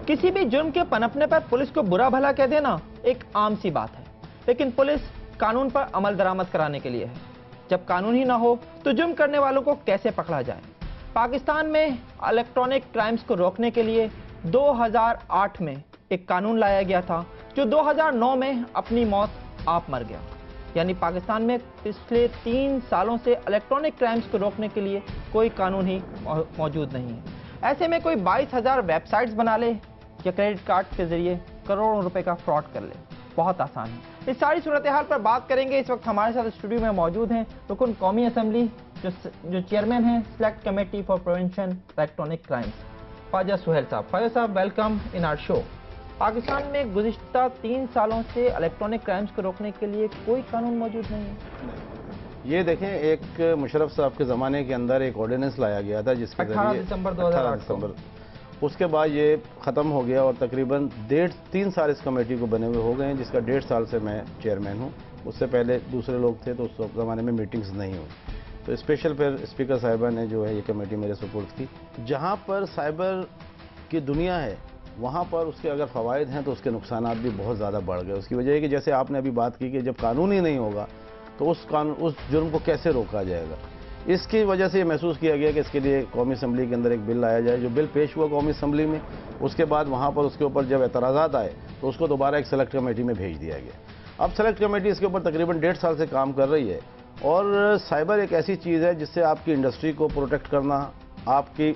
किसी भी जुर्म के पनपने पर पुलिस को बुरा भला कह देना एक आम सी बात है, लेकिन पुलिस कानून पर अमल दरामद कराने के लिए है। जब कानून ही ना हो तो जुर्म करने वालों को कैसे पकड़ा जाए? पाकिस्तान में इलेक्ट्रॉनिक क्राइम्स को रोकने के लिए 2008 में एक कानून लाया गया था, जो 2009 में अपनी मौत आप मर गया। यानी पाकिस्तान में पिछले 3 सालों से इलेक्ट्रॉनिक क्राइम्स को रोकने के लिए कोई कानून ही मौजूद नहीं है। ऐसे में कोई 22,000 वेबसाइट्स बना ले या क्रेडिट कार्ड के जरिए करोड़ों रुपए का फ्रॉड कर ले, बहुत आसान है। इस सारी सूरत हाल पर बात करेंगे। इस वक्त हमारे साथ स्टूडियो में मौजूद हैं रुकन कौमी असम्बली, जो चेयरमैन हैं select committee for prevention electronic crimes, Khawaja Suhail साहब। ख्वाजा साहब, welcome in our show. Pakistan में गुज़िश्ता 3 सालों से इलेक्ट्रॉनिक क्राइम्स को रोकने के लिए कोई कानून मौजूद नहीं है। ये देखें, एक मुशर्रफ साहब के ज़माने के अंदर एक ऑर्डिनेंस लाया गया था जिसके 18 दिसंबर 2008। उसके बाद ये ख़त्म हो गया और तकरीबन 3 साल इस कमेटी को बने हुए हो गए हैं, जिसका 1.5 साल से मैं चेयरमैन हूँ। उससे पहले दूसरे लोग थे तो उस ज़माने में मीटिंग्स नहीं हुई। तो स्पेशल फिर स्पीकर साहिबा ने जो है ये कमेटी मेरे सपोर्ट की। जहाँ पर साइबर की दुनिया है वहाँ पर उसके अगर फ़वाइद हैं तो उसके नुकसानात भी बहुत ज़्यादा बढ़ गए। उसकी वजह है कि जैसे आपने अभी बात की कि जब कानून ही नहीं होगा तो उस जुर्म को कैसे रोका जाएगा। इसकी वजह से ये महसूस किया गया कि इसके लिए कौमी असम्बली के अंदर एक बिल लाया जाए। जो बिल पेश हुआ कौमी असम्बली में, उसके बाद वहाँ पर उसके ऊपर जब एतराज़ात आए तो उसको दोबारा एक सेलेक्ट कमेटी में भेज दिया गया। अब सेलेक्ट कमेटी इसके ऊपर तकरीबन 1.5 साल से काम कर रही है। और साइबर एक ऐसी चीज़ है जिससे आपकी इंडस्ट्री को प्रोटेक्ट करना, आपकी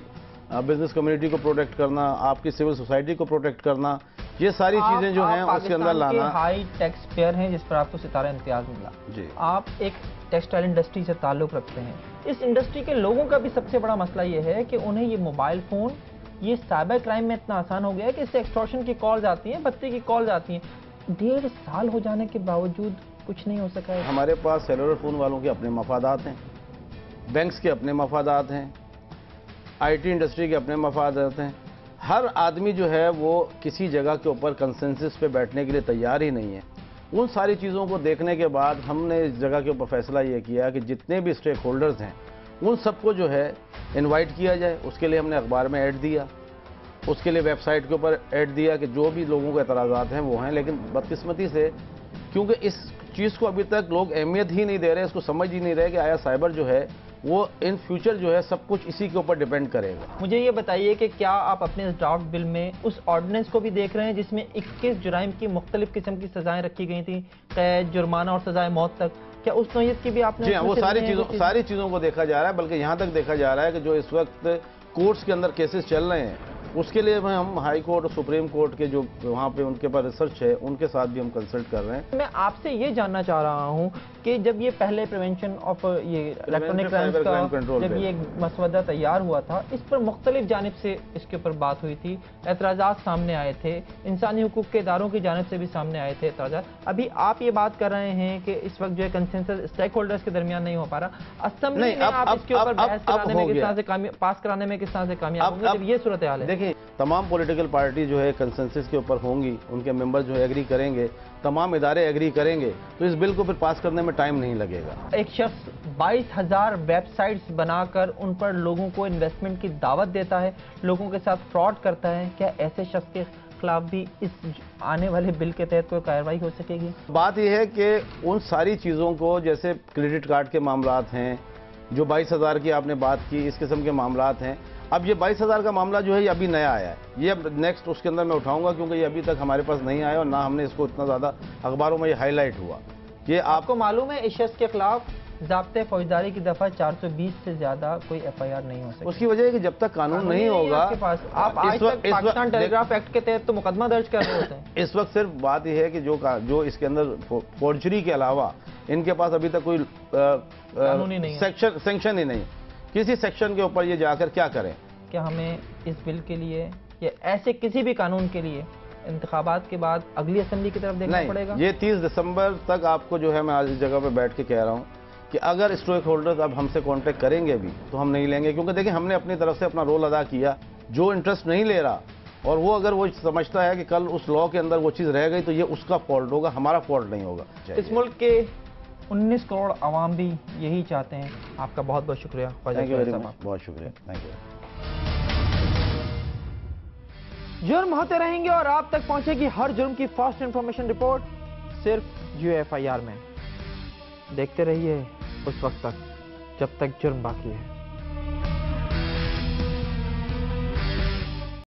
बिजनेस कम्युनिटी को प्रोटेक्ट करना, आपकी सिविल सोसाइटी को प्रोटेक्ट करना, ये सारी चीज़ें जो हैं उसके अंदर लाना। हाई टैक्स पेयर हैं जिस पर आपको सितारा इम्तियाज मिला जी। आप एक टेक्सटाइल इंडस्ट्री से ताल्लुक़ रखते हैं। इस इंडस्ट्री के लोगों का भी सबसे बड़ा मसला ये है कि उन्हें ये मोबाइल फ़ोन, ये साइबर क्राइम में इतना आसान हो गया है कि इससे एक्सटॉर्शन की कॉल्स आती हैं, भत्ते की कॉल्स आती हैं। 1.5 साल हो जाने के बावजूद कुछ नहीं हो सका है। हमारे पास सेलुलर फ़ोन वालों के अपने मफादात हैं, बैंक्स के अपने मफादात हैं, आईटी इंडस्ट्री के अपने मफादात हैं। हर आदमी जो है वो किसी जगह के ऊपर कंसेंसस पे बैठने के लिए तैयार ही नहीं है। उन सारी चीज़ों को देखने के बाद हमने इस जगह के ऊपर फैसला ये किया कि जितने भी स्टेक होल्डर्स हैं उन सबको जो है इनवाइट किया जाए। उसके लिए हमने अखबार में ऐड दिया, उसके लिए वेबसाइट के ऊपर ऐड दिया कि जो भी लोगों को एतराज़ात हैं वो हैं। लेकिन बदकिस्मती से क्योंकि इस चीज़ को अभी तक लोग अहमियत ही नहीं दे रहे, इसको समझ ही नहीं रहे कि आया साइबर जो है वो इन फ्यूचर जो है सब कुछ इसी के ऊपर डिपेंड करेगा। मुझे ये बताइए कि क्या आप अपने इस ड्राफ्ट बिल में उस ऑर्डिनेंस को भी देख रहे हैं जिसमें 21 जुराइम की मुख्तलिफ किस्म की सज़ाएं रखी गई थी, कैद, जुर्माना और सज़ाए मौत तक? क्या उस नौयत की भी आपने? जी हाँ, वो सारी चीज़ों को देखा जा रहा है। बल्कि यहाँ तक देखा जा रहा है कि जो इस वक्त कोर्ट्स के अंदर केसेस चल रहे हैं उसके लिए हम हाई कोर्ट और सुप्रीम कोर्ट के जो वहाँ पे उनके पास रिसर्च है उनके साथ भी हम कंसल्ट कर रहे हैं। मैं आपसे ये जानना चाह रहा हूँ कि जब ये पहले प्रिवेंशन ऑफ ये इलेक्ट्रॉनिक क्राइम्स का जब ये मसवदा तैयार हुआ था, इस पर मुख्तलिफ जानिब से इसके ऊपर बात हुई थी, एतराज़ात सामने आए थे, इंसानी हुकूक के इदारों की जानिब से भी सामने आए थे एतराज़ात। अभी आप ये बात कर रहे हैं कि इस वक्त जो है कंसेंसस स्टेक होल्डर्स के दरमियान नहीं हो पा रहा। असेंबली में आप इसके ऊपर बहस कराने में किस तरह से पास कराने में किस तरह से कामयाब होंगे जब ये सूरत हाल है? देखिए, तमाम पॉलिटिकल पार्टी जो है कंसेंसस के ऊपर होंगी, उनके मेंबर जो है एग्री करेंगे, तमाम इदारे एग्री करेंगे तो इस बिल को फिर पास करने में टाइम नहीं लगेगा। एक शख्स 22,000 वेबसाइट्स बनाकर उन पर लोगों को इन्वेस्टमेंट की दावत देता है, लोगों के साथ फ्रॉड करता है। क्या ऐसे शख्स के खिलाफ भी इस आने वाले बिल के तहत कोई कार्रवाई हो सकेगी? बात यह है कि उन सारी चीज़ों को, जैसे क्रेडिट कार्ड के मामलात हैं, जो 22,000 की आपने बात की, इस किस्म के मामलात हैं। अब ये 22,000 का मामला जो है ये अभी नया आया है, ये अब नेक्स्ट उसके अंदर मैं उठाऊंगा क्योंकि ये अभी तक हमारे पास नहीं आया और ना हमने इसको इतना ज़्यादा अखबारों में ये हाईलाइट हुआ। ये आपको मालूम है इस शख्स के खिलाफ ज़ाब्ते फौजदारी की दफ़ा 420 से ज़्यादा कोई FIR नहीं हो सकती। उसकी वजह है कि जब तक कानून नहीं होगा आपके पास, आप आज तक पाकिस्तान टेलीग्राफ एक्ट के तहत तो मुकदमा दर्ज कर रहे होते हैं। इस वक्त सिर्फ बात यह है कि जो इसके अंदर फौजरी के अलावा इनके पास अभी तक कोई सेक्शन ही नहीं, किसी सेक्शन के ऊपर ये जाकर क्या करें। क्या हमें इस बिल के लिए या ऐसे किसी भी कानून के लिए इंतखाबात के बाद अगली असेंबली की तरफ देखना पड़ेगा? ये 30 दिसंबर तक आपको जो है, मैं आज इस जगह पे बैठ के कह रहा हूँ कि अगर स्टेक होल्डर्स अब हमसे कांटेक्ट करेंगे भी तो हम नहीं लेंगे, क्योंकि देखिए हमने अपनी तरफ से अपना रोल अदा किया। जो इंटरेस्ट नहीं ले रहा और वो अगर वो समझता है कि कल उस लॉ के अंदर वो चीज़ रह गई तो ये उसका फॉल्ट होगा, हमारा फॉल्ट नहीं होगा। इस मुल्क के 19 करोड़ आवाम भी यही चाहते हैं। आपका बहुत बहुत शुक्रिया। बहुत शुक्रिया, थैंक यू। जुर्म होते रहेंगे और आप तक पहुंचेगी हर जुर्म की फास्ट इंफॉर्मेशन रिपोर्ट सिर्फ UFIR में। देखते रहिए उस वक्त तक जब तक जुर्म बाकी है।